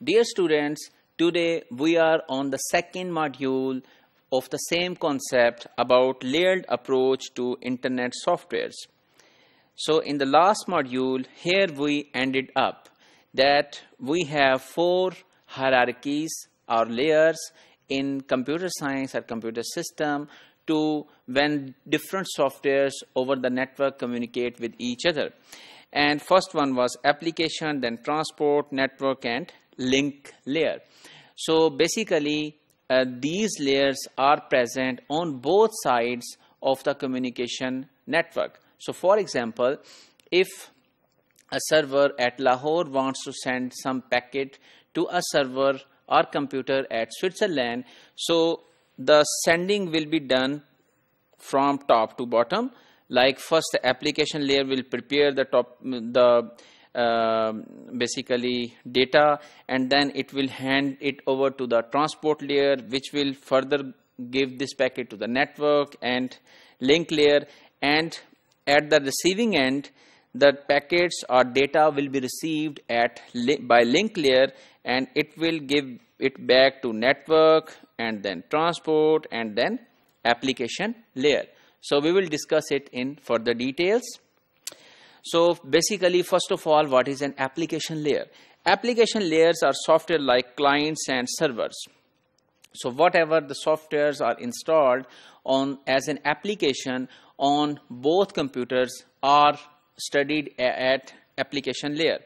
Dear students, today we are on the second module of the same concept about layered approach to internet softwares. So in the last module, here we ended up that we have 4 hierarchies or layers in computer science or computer system to when different softwares over the network communicate with each other. And first one was application, then transport, network and link layer. So basically these layers are present on both sides of the communication network. So for example, if a server at Lahore wants to send some packet to a server or computer at Switzerland, so the sending will be done from top to bottom. Like first the application layer will prepare basically data, and then it will hand it over to the transport layer, which will further give this packet to the network and link layer, and at the receiving end the packets or data will be received by link layer, and it will give it back to network and then transport and then application layer. So we will discuss it in further details. So basically, first of all, what is an application layer? Application layers are software like clients and servers. So whatever the softwares are installed on as an application on both computers are studied at application layer.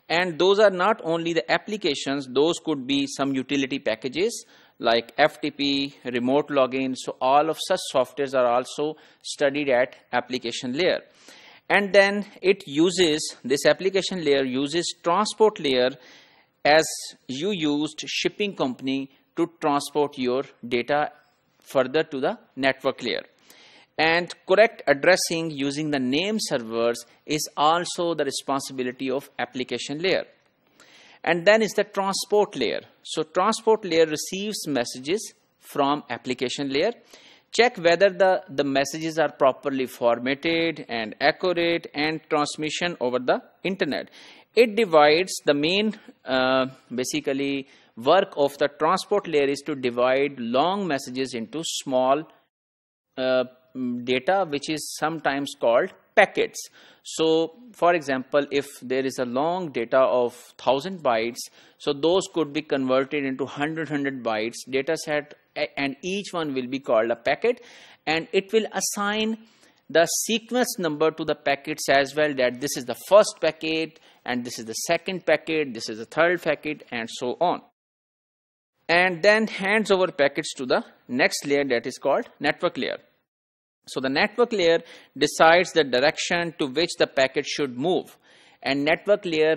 And those are not only the applications, those could be some utility packages like FTP, remote login. So all of such softwares are also studied at application layer. And then this application layer uses transport layer as you used shipping company to transport your data further to the network layer. And correct addressing using the name servers is also the responsibility of application layer. And then is the transport layer. So transport layer receives messages from application layer. Check whether the messages are properly formatted and accurate, and transmission over the internet. It divides the main basically work of the transport layer is to divide long messages into small data, which is sometimes called packets. So for example, if there is a long data of 1000 bytes, so those could be converted into 100 bytes data set, and each one will be called a packet, and it will assign the sequence number to the packets as well, that this is the first packet and this is the second packet, this is the third packet, and so on. And then hands over packets to the next layer, that is called network layer. So the network layer decides the direction to which the packet should move, and network layer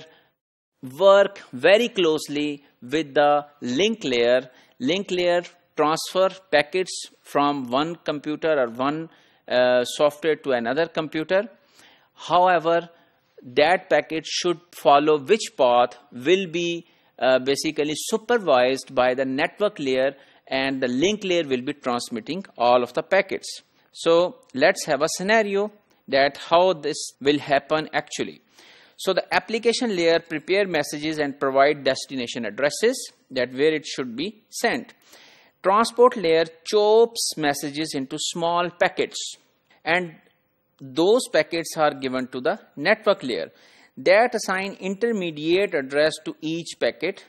work very closely with the link layer. Link layer transfer packets from one computer or one software to another computer. However, that packet should follow which path will be basically supervised by the network layer, and the link layer will be transmitting all of the packets. So let's have a scenario that how this will happen actually. So the application layer prepare messages and provide destination addresses, that where it should be sent. Transport layer chops messages into small packets, and those packets are given to the network layer that assign intermediate address to each packet.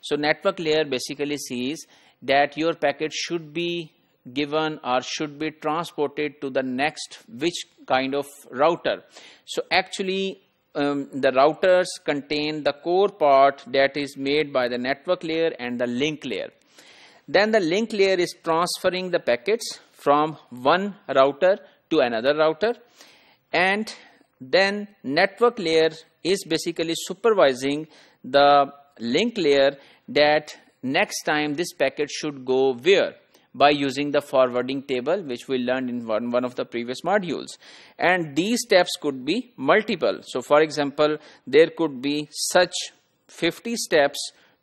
So network layer basically sees that your packet should be given or should be transported to the next which kind of router. So actually the routers contain the core part that is made by the network layer and the link layer. Then the link layer is transferring the packets from one router to another router, and then network layer is basically supervising the link layer that next time this packet should go where, by using the forwarding table, which we learned in one of the previous modules. And these steps could be multiple. So for example, there could be such 50 steps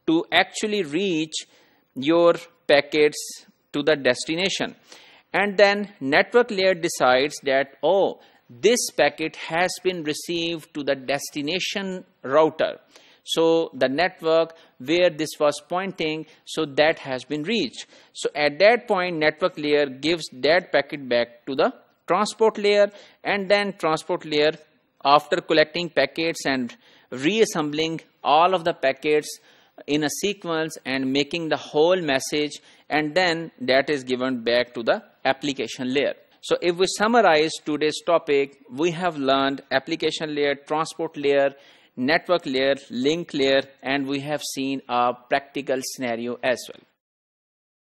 to actually reach your packets to the destination. And then network layer decides that, oh, this packet has been received to the destination router. So the network where this was pointing, so that has been reached. So at that point, network layer gives that packet back to the transport layer, and then transport layer, after collecting packets and reassembling all of the packets in a sequence and making the whole message, and then that is given back to the application layer. So if we summarize today's topic, we have learned application layer, transport layer, network layer, link layer, and we have seen a practical scenario as well.